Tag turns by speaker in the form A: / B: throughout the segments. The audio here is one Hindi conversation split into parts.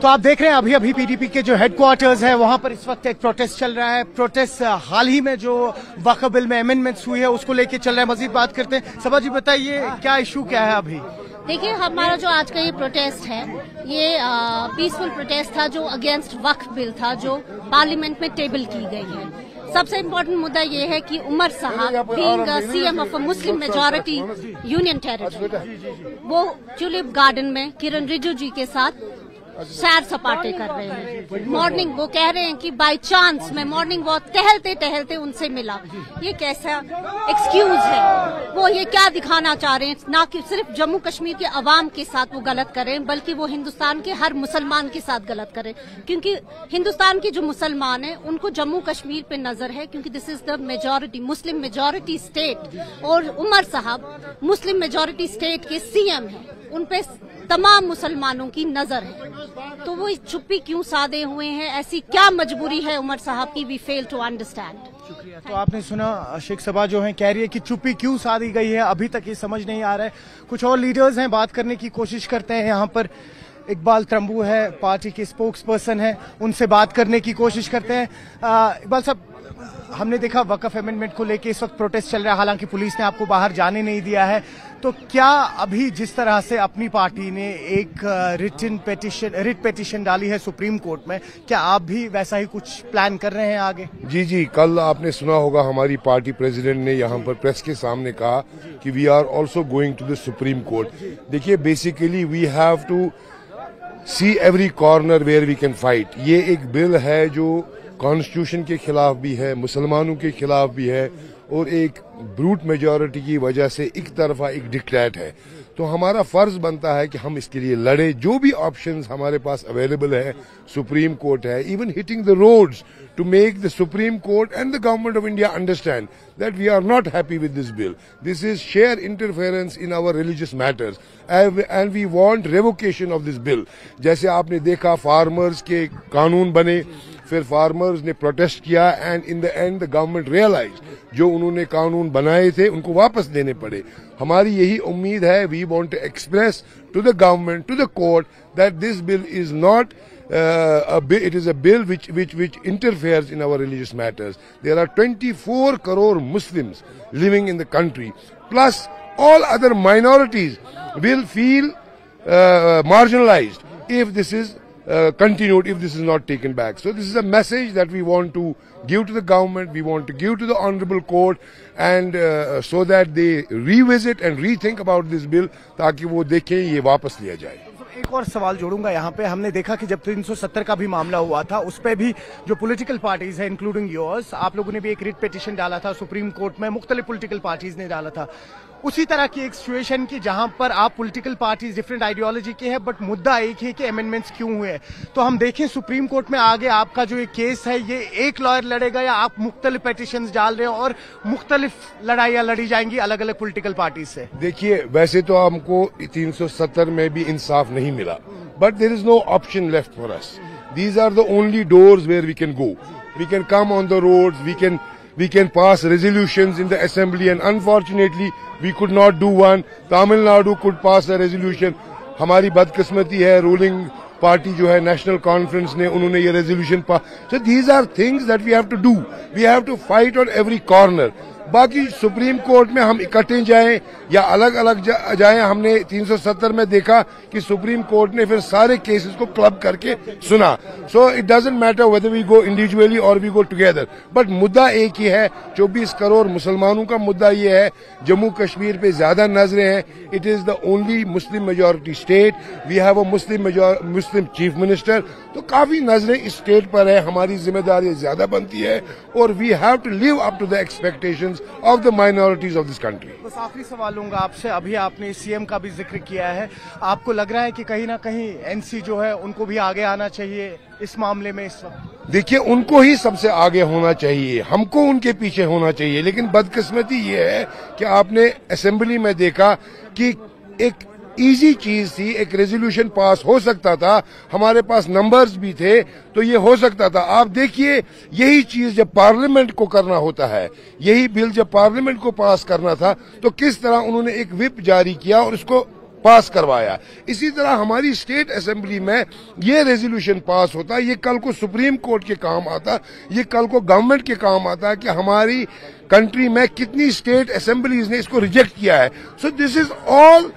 A: तो आप देख रहे हैं अभी अभी पीडीपी के जो हेडक्वार्टर्स है वहां पर इस वक्त एक प्रोटेस्ट चल रहा है। प्रोटेस्ट हाल ही में जो वक्फ बिल में अमेंडमेंट्स हुई है उसको लेके चल रहा है। मजीद बात करते हैं। सबा जी बताइए क्या इशू क्या है अभी?
B: देखिए, हमारा जो आज का ये प्रोटेस्ट है ये पीसफुल प्रोटेस्ट था जो अगेंस्ट वक्फ बिल था जो पार्लियामेंट में टेबल की गई है। सबसे इम्पोर्टेंट मुद्दा ये है कि उमर साहब being CM of a Muslim majority union territory वो ट्यूलिप गार्डन में किरण रिजिजू जी के साथ सैर सपाटे कर रहे हैं। मॉर्निंग वो कह रहे हैं कि बाय चांस मैं मॉर्निंग वॉक टहलते टहलते उनसे मिला। ये कैसा एक्सक्यूज है? वो ये क्या दिखाना चाह रहे हैं? ना कि सिर्फ जम्मू कश्मीर के अवाम के साथ वो गलत कर रहे हैं बल्कि वो हिंदुस्तान के हर मुसलमान के साथ गलत कर रहे हैं, क्योंकि हिंदुस्तान के जो मुसलमान हैं उनको जम्मू कश्मीर पे नजर है क्योंकि this is the majority Muslim majority state और उमर साहब मुस्लिम मेजॉरिटी स्टेट के सीएम हैं। उनपे तमाम मुसलमानों की नजर है, तो वो चुप्पी क्यों साधे हुए हैं? ऐसी क्या मजबूरी है उमर साहब की? We fail to understand.
A: शुक्रिया। तो आपने सुना शेख सबा जो है कह रही है कि चुप्पी क्यों साधी गई है, अभी तक ये समझ नहीं आ रहा है। कुछ और लीडर्स हैं, बात करने की कोशिश करते हैं। यहाँ पर इकबाल त्रंबू है, पार्टी के स्पोक्स पर्सन है, उनसे बात करने की कोशिश करते हैं। इकबाल साहब, हमने देखा वक्फ अमेंडमेंट को लेके इस वक्त प्रोटेस्ट चल रहा है, हालांकि पुलिस ने आपको बाहर जाने नहीं दिया है। तो क्या अभी जिस तरह से अपनी पार्टी ने एक रिट पेटिशन डाली है सुप्रीम कोर्ट में, क्या आप भी वैसा ही कुछ प्लान कर रहे हैं आगे?
C: जी, कल आपने सुना होगा हमारी पार्टी प्रेसिडेंट ने यहाँ पर प्रेस के सामने कहा कि we are also going to the supreme court. देखिए, basically we have to see every corner where we can fight. ये एक बिल है जो कॉन्स्टिट्यूशन के खिलाफ भी है, मुसलमानों के खिलाफ भी है और एक ब्रूट मेजॉरिटी की वजह से एक तरफा एक डिक्टेट है। तो हमारा फर्ज बनता है कि हम इसके लिए लड़े। जो भी ऑप्शंस हमारे पास अवेलेबल है, सुप्रीम कोर्ट है, even hitting the roads to make the Supreme Court and the Government of India understand that we are not happy with this bill. This is sheer interference in our religious matters and we want revocation of this bill. जैसे आपने देखा फार्मर्स के कानून बने, फिर फार्मर्स ने प्रोटेस्ट किया and in the end the government realise जो उन्होंने कानून बनाए थे उनको वापस देने पड़े। हमारी यही उम्मीद है, we want to express to the government, to the court that this bill is not it is a bill which interferes in our religious matters. There are 24 crore Muslims living in the country, plus all other minorities will feel marginalized if this is continued, if this is not taken back. So this is a message that we want to give to the government, we want to give to the honorable court, and so that they revisit and rethink about this bill, ताकि वो देखें ये वापस लिया जाए।
A: एक और सवाल जोड़ूंगा यहाँ पे। हमने देखा कि जब 370 का भी मामला हुआ था उस पे भी जो पॉलिटिकल पार्टीज है इंक्लूडिंग योर्स, आप लोगों ने भी एक रिट पिटीशन डाला था सुप्रीम कोर्ट में, मुख्तलिफ पॉलिटिकल पार्टीज ने डाला था। उसी तरह की एक सिचुएशन की जहां पर आप पॉलिटिकल पार्टीज डिफरेंट आइडियोलॉजी के हैं बट मुद्दा एक ही कि अमेंडमेंट्स क्यों हुए। तो हम देखें सुप्रीम कोर्ट में आगे आपका जो ये केस है ये एक लॉयर लड़ेगा या आप मुख्तलिफ पिटीशंस डाल रहे हो और मुख्तलिफ लड़ाइयां लड़ी जाएंगी अलग अलग पॉलिटिकल पार्टी से?
C: देखिए, वैसे तो हमको 370 में भी इंसाफ नहीं मिला, but there is no option left for us. These are the only doors where we can go. We can come on the roads, we can pass resolutions in the assembly, and unfortunately we could not do one. Tamil Nadu could pass a resolution. हमारी बदकिस्मती है, रूलिंग पार्टी जो है नेशनल कॉन्फ्रेंस ने, उन्होंने ये resolution pass. So these are things that we have to do, we have to fight on every corner. बाकी सुप्रीम कोर्ट में हम इकट्ठे जाएं या अलग अलग जाएं, हमने 370 में देखा कि सुप्रीम कोर्ट ने फिर सारे केसेस को क्लब करके सुना। So it doesn't matter whether we go individually और वी गो टुगेदर, बट मुद्दा एक ही है। 24 करोड़ मुसलमानों का मुद्दा ये है, जम्मू कश्मीर पे ज्यादा नजरें हैं। It is the only Muslim majority state, we have a Muslim chief minister, तो काफी नजरें इस स्टेट पर है। हमारी जिम्मेदारी ज्यादा बनती है और we have to live up to the expectations of the minorities of this country.
A: बस आखिरी सवाल लूंगा आपसे, अभी आपने सीएम का भी जिक्र किया है, आपको लग रहा है कि कहीं ना कहीं एनसी जो है उनको भी आगे आना चाहिए इस मामले में इस वक्त?
C: देखिए, उनको ही सबसे आगे होना चाहिए, हमको उनके पीछे होना चाहिए। लेकिन बदकिस्मती ये है कि आपने असेंबली में देखा कि एक इजी चीज थी, एक रेजोल्यूशन पास हो सकता था, हमारे पास नंबर्स भी थे तो ये हो सकता था। आप देखिए, यही चीज जब पार्लियामेंट को करना होता है, यही बिल जब पार्लियामेंट को पास करना था तो किस तरह उन्होंने एक व्हिप जारी किया और उसको पास करवाया। इसी तरह हमारी स्टेट असेंबली में ये रेजोल्यूशन पास होता, ये कल को सुप्रीम कोर्ट के काम आता, ये कल को गवर्नमेंट के काम आता कि हमारी कंट्री में कितनी स्टेट असेंबलीज ने इसको रिजेक्ट किया है। So this is all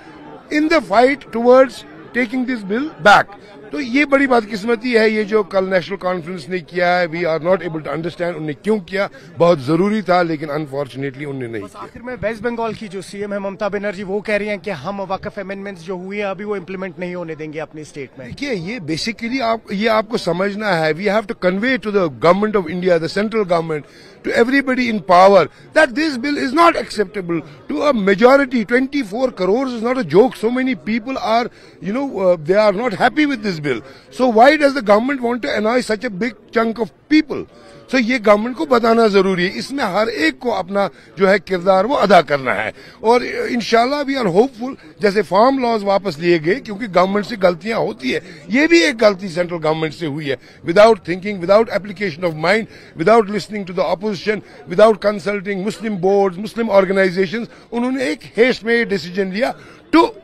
C: in the fight towards taking this bill back. तो ये बड़ी बदकिस्मती है, ये जो कल नेशनल कॉन्फ्रेंस ने किया है, we are not able to understand उन्हें क्यों किया, बहुत जरूरी था लेकिन अनफॉर्चुनेटली उन्हें नहीं किया।
A: आखिर में वेस्ट बंगाल की जो सीएम है ममता बनर्जी, वो कह रही हैं कि हम वक्फ अमेंडमेंट्स जो हुई है अभी वो इम्प्लीमेंट नहीं होने देंगे अपनी स्टेट में।
C: देखिए ये बेसिकली ये आपको समझना है, we have to convey to the government of India, the central government, to everybody in power that this bill is not acceptable to a majority. 24 crores is not a joke. So many people are, they are not happy with this bill. So why does the government want to annoy such a big chunk of people? So ये गवर्नमेंट को बताना जरूरी है, इसमें हर एक को अपना जो है किरदार वो अदा करना है। और इंशाल्लाह वी आर होपफुल, जैसे फार्म लॉज वापस लिए गए, क्योंकि गवर्नमेंट से गलतियां होती है, ये भी एक गलती सेंट्रल गवर्नमेंट से हुई है, without thinking, without application of mind, without listening to the opposition, without consulting Muslim board, Muslim organisations, उन्होंने एक हेस्ट में डिसीजन लिया। तो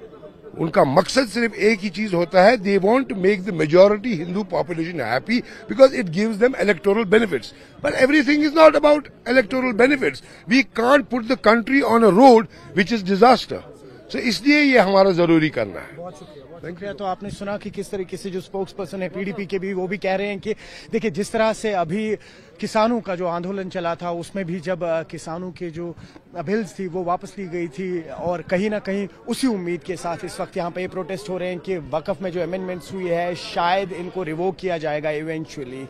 C: उनका मकसद सिर्फ एक ही चीज होता है, they want to make the majority Hindu population happy because it gives them electoral benefits. But everything is not about electoral benefits. We can't put the country on a road which is disaster. So इसलिए ये हमारा जरूरी करना है।
A: बहुत शुक्रिया। तो आपने सुना कि किस तरीके से जो स्पोक्स पर्सन है पीडीपी के भी, वो भी कह रहे हैं कि देखिए जिस तरह से अभी किसानों का जो आंदोलन चला था उसमें भी जब किसानों के जो बिल्स थी वो वापस ली गई थी, और कहीं ना कहीं उसी उम्मीद के साथ इस वक्त यहाँ पे ये प्रोटेस्ट हो रहे हैं कि वक्फ में जो अमेंडमेंट्स हुई है शायद इनको रिवोक किया जाएगा इवेंचुअली।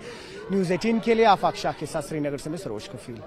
A: न्यूज़ 18 के लिए आफाक शाह के साथ श्रीनगर से मैं सरोज कफील।